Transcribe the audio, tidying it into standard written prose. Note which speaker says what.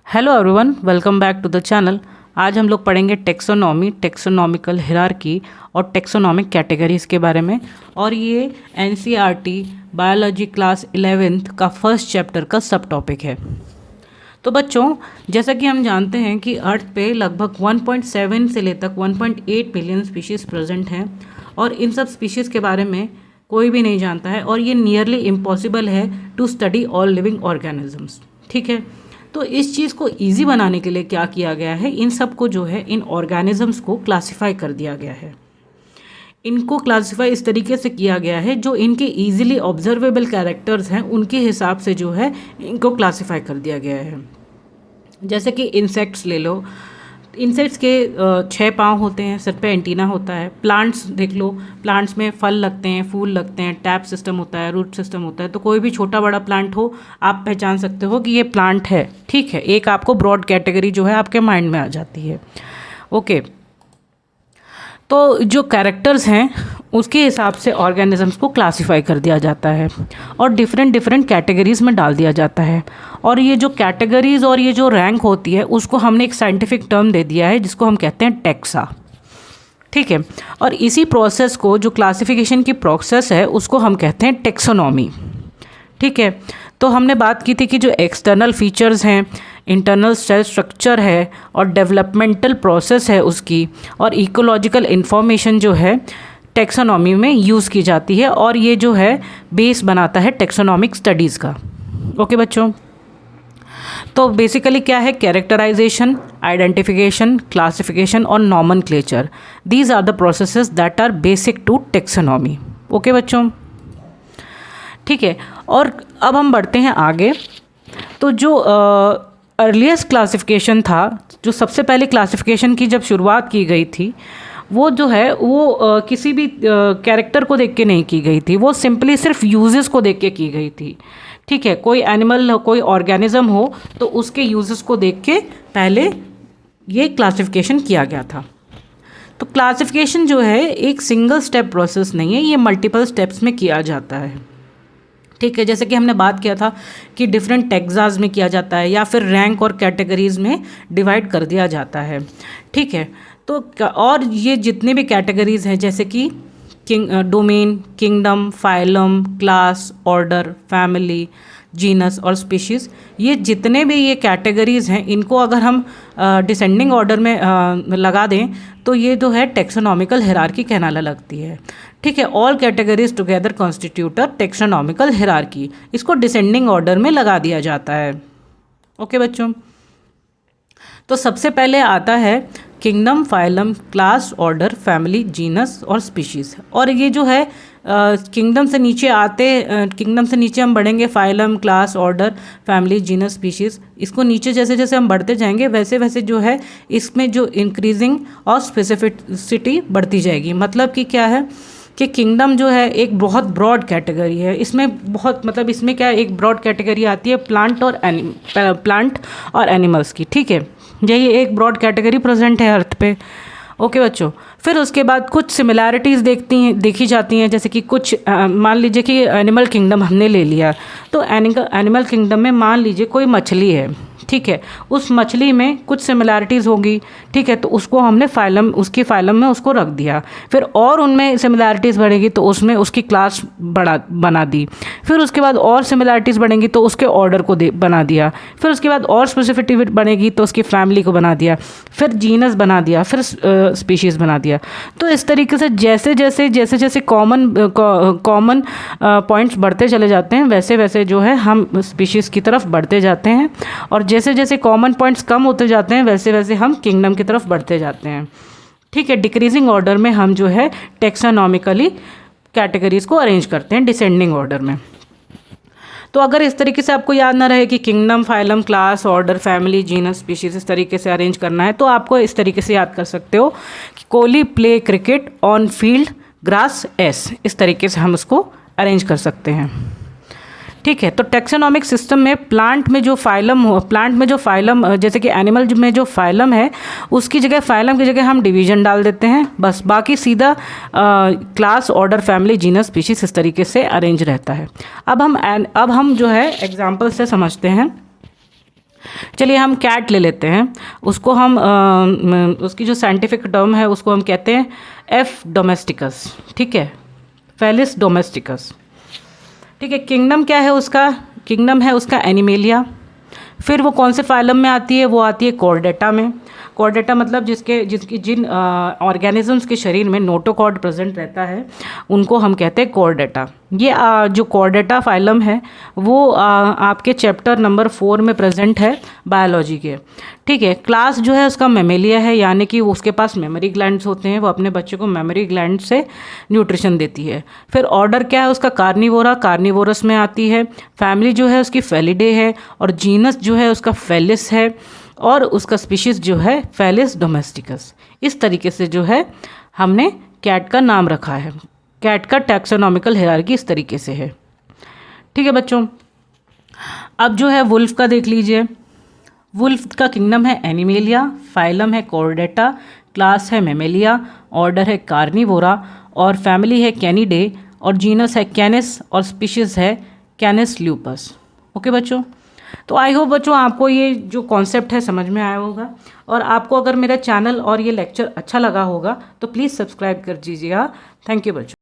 Speaker 1: Hello everyone, welcome back to the channel. आज हम लोग पढ़ेंगे टेक्सोनॉमी, टेक्सोनॉमिकल हिरार्की और टेक्सोनॉमिक कैटेगरीज़ के बारे में। और ये एनसीईआरटी बायोलॉजी क्लास 11th का फर्स्ट चैप्टर का सब टॉपिक है। तो बच्चों, जैसा कि हम जानते हैं कि अर्थ पे लगभग 1.7 से ले तक 1.8 बिलियन स्पीशीज़ प्रेजेंट हैं और इन सब स्पीशीज़ के बारे में कोई भी नहीं जानता है और ये नियरली इम्पॉसिबल है to study all living organisms. ठीक है, तो इस चीज़ को इजी बनाने के लिए क्या किया गया है, इन सब को जो है इन ऑर्गेनिजम्स को क्लासिफाई कर दिया गया है। इनको क्लासिफाई इस तरीके से किया गया है जो इनके इजीली ऑब्जर्वेबल कैरेक्टर्स हैं उनके हिसाब से जो है इनको क्लासिफाई कर दिया गया है। जैसे कि इंसेक्ट्स ले लो, इंसेक्ट्स के 6 पाँव होते हैं, सिर पे एंटीना होता है। प्लांट्स देख लो, प्लांट्स में फल लगते हैं, फूल लगते हैं, टैप सिस्टम होता है, रूट सिस्टम होता है। तो कोई भी छोटा बड़ा प्लांट हो, आप पहचान सकते हो कि ये प्लांट है। ठीक है, एक आपको ब्रॉड कैटेगरी जो है आपके माइंड में आ जाती है। ओके, तो जो कैरेक्टर्स हैं उसके हिसाब से ऑर्गेनिजम्स को क्लासिफाई कर दिया जाता है और डिफरेंट कैटेगरीज़ में डाल दिया जाता है। और ये जो कैटेगरीज़ और ये जो रैंक होती है उसको हमने एक साइंटिफिक टर्म दे दिया है जिसको हम कहते हैं टेक्सा। ठीक है, और इसी प्रोसेस को, जो क्लासिफिकेशन की प्रोसेस है, उसको हम कहते हैं टेक्सोनॉमी। ठीक है, तो हमने बात की थी कि जो एक्सटर्नल फीचर्स हैं, इंटरनल सेल स्ट्रक्चर है और डेवलपमेंटल प्रोसेस है उसकी, और इकोलॉजिकल इन्फॉर्मेशन जो है टेक्सोनॉमी में यूज़ की जाती है और ये जो है बेस बनाता है टेक्सोनॉमिक स्टडीज़ का। ओके बच्चों, तो बेसिकली क्या है, कैरेक्टराइजेशन, आइडेंटिफिकेशन, क्लासिफिकेशन और nomenclature, these are the processes that are basic to taxonomy. Okay बच्चों, ठीक है। और अब हम बढ़ते हैं आगे। तो जो अर्लीस्ट क्लासिफिकेशन था, जो सबसे पहले क्लासिफिकेशन की जब शुरुआत की गई थी, वो जो है वो किसी भी कैरेक्टर को देख के नहीं की गई थी, वो सिंपली सिर्फ यूजेस को देख के की गई थी। ठीक है, कोई एनिमल हो, कोई ऑर्गेनिज्म हो, तो उसके यूजेस को देख के पहले ये क्लासिफिकेशन किया गया था। तो क्लासिफिकेशन जो है एक सिंगल स्टेप प्रोसेस नहीं है, ये मल्टीपल स्टेप्स में किया जाता है। ठीक है, जैसे कि हमने बात किया था कि डिफरेंट टैक्सास में किया जाता है या फिर रैंक और कैटेगरीज़ में डिवाइड कर दिया जाता है। ठीक है, तो और ये जितने भी कैटेगरीज़ हैं, जैसे कि domain, kingdom, phylum, class, order, family, genus और स्पीशीज़, ये जितने भी ये कैटेगरीज़ हैं, इनको अगर हम डिसेंडिंग ऑर्डर में लगा दें तो ये जो है टेक्सोनॉमिकल हिरार्की कहलाने लगती है। ठीक है, ऑल कैटेगरीज टुगेदर कॉन्स्टिट्यूट अ टेक्सोनॉमिकल हिरार्की, इसको डिसेंडिंग ऑर्डर में लगा दिया जाता है। ओके बच्चों, तो सबसे पहले आता है kingdom, phylum, class, order, family, genus और स्पीशीज़। और ये जो है किंगडम से नीचे किंगडम से नीचे हम बढ़ेंगे, phylum, class, order, family, genus, species. इसको नीचे जैसे जैसे हम बढ़ते जाएंगे वैसे वैसे जो है इसमें जो इंक्रीजिंग और स्पेसिफिसिटी बढ़ती जाएगी। मतलब कि क्या है कि किंगडम जो है एक बहुत ब्रॉड कैटेगरी है, इसमें बहुत, मतलब इसमें क्या एक ब्रॉड कैटेगरी आती है प्लांट और एनिमल्स की। ठीक है, यही एक ब्रॉड कैटेगरी प्रेजेंट है अर्थ पे। ओके बच्चों, फिर उसके बाद कुछ सिमिलैरिटीज़ देखी जाती हैं, जैसे कि कुछ मान लीजिए कि एनिमल किंगडम हमने ले लिया, तो एनिमल किंगडम में मान लीजिए कोई मछली है। ठीक है, उस मछली में कुछ सिमिलैरिटीज़ होगी। ठीक है, तो उसको हमने उसकी फाइलम में उसको रख दिया। फिर और उनमें सिमिलैरिटीज़ बढ़ेगी तो उसमें उसकी क्लास बना दी। फिर उसके बाद और सिमिलैरिटीज़ बढ़ेंगी तो उसके ऑर्डर को बना दिया। फिर उसके बाद और स्पेसिफिसिटी बनेगी तो उसकी फैमिली को बना दिया। फिर जीनस बना दिया, फिर स्पीशीज़ बना दिया। तो इस तरीके से जैसे जैसे कॉमन पॉइंट्स बढ़ते चले जाते हैं, वैसे वैसे जो है हम स्पीशीज़ की तरफ बढ़ते जाते हैं। और जैसे जैसे कॉमन पॉइंट्स कम होते जाते हैं वैसे वैसे हम किंगडम की तरफ बढ़ते जाते हैं। ठीक है, डिक्रीजिंग ऑर्डर में हम जो है टेक्सोनॉमिकली कैटेगरीज़ को अरेंज करते हैं, डिसेंडिंग ऑर्डर में। तो अगर इस तरीके से आपको याद ना रहे कि kingdom, phylum, class, order, family, genus, species इस तरीके से अरेंज करना है, तो आपको इस तरीके से याद कर सकते हो कि Kohli play cricket on field grass S, इस तरीके से हम उसको अरेंज कर सकते हैं। ठीक है, तो टेक्सोनॉमिक सिस्टम में प्लांट में जो फाइलम जैसे कि एनिमल में जो फाइलम है उसकी जगह, फाइलम की जगह हम डिवीजन डाल देते हैं, बस। बाकी सीधा class, order, family, genus, species इस तरीके से अरेंज रहता है। अब हम जो है एग्जाम्पल से समझते हैं। चलिए हम कैट ले लेते हैं, उसको हम उसकी जो साइंटिफिक टर्म है उसको हम कहते हैं एफ डोमेस्टिकस, ठीक है, फेलिस डोमेस्टिकस, ठीक है। किंगडम क्या है उसका, किंगडम है उसका एनिमेलिया। फिर वो कौन से फाइलम में आती है, वो आती है कॉर्डेटा में। कॉर्डेटा मतलब जिसकी जिन ऑर्गेनिजम्स के शरीर में नोटोकॉर्ड प्रेजेंट रहता है उनको हम कहते हैं कॉर्डेटा। ये जो कॉर्डेटा फाइलम है वो आपके चैप्टर नंबर 4 में प्रेजेंट है बायोलॉजी के, ठीक है। क्लास जो है उसका मेमेलिया है, यानी कि उसके पास मेमोरी ग्लैंड्स होते हैं, वो अपने बच्चे को मेमोरी ग्लैंड से न्यूट्रिशन देती है। फिर ऑर्डर क्या है उसका, कार्निवोरा, कार्निवोरस में आती है। फैमिली जो है उसकी फेलिडे है, और जीनस जो है उसका फेलिस है, और उसका स्पीशीज़ जो है फेलिस डोमेस्टिकस। इस तरीके से जो है हमने कैट का नाम रखा है। कैट का टैक्सोनॉमिकल हायरार्की इस तरीके से है, ठीक है बच्चों। अब जो है वुल्फ का देख लीजिए। वुल्फ का किंगडम है एनिमेलिया, फाइलम है कॉर्डेटा, क्लास है मेमेलिया, ऑर्डर है कार्निवोरा, और फैमिली है कैनिडे, और जीनस है कैनिस, और स्पीशीज़ है कैनिस ल्यूपस। ओके बच्चों, तो आई होप बच्चों आपको ये जो कॉन्सेप्ट है समझ में आया होगा, और आपको अगर मेरा चैनल और ये लेक्चर अच्छा लगा होगा तो प्लीज़ सब्सक्राइब कर दीजिएगा। थैंक यू बच्चों।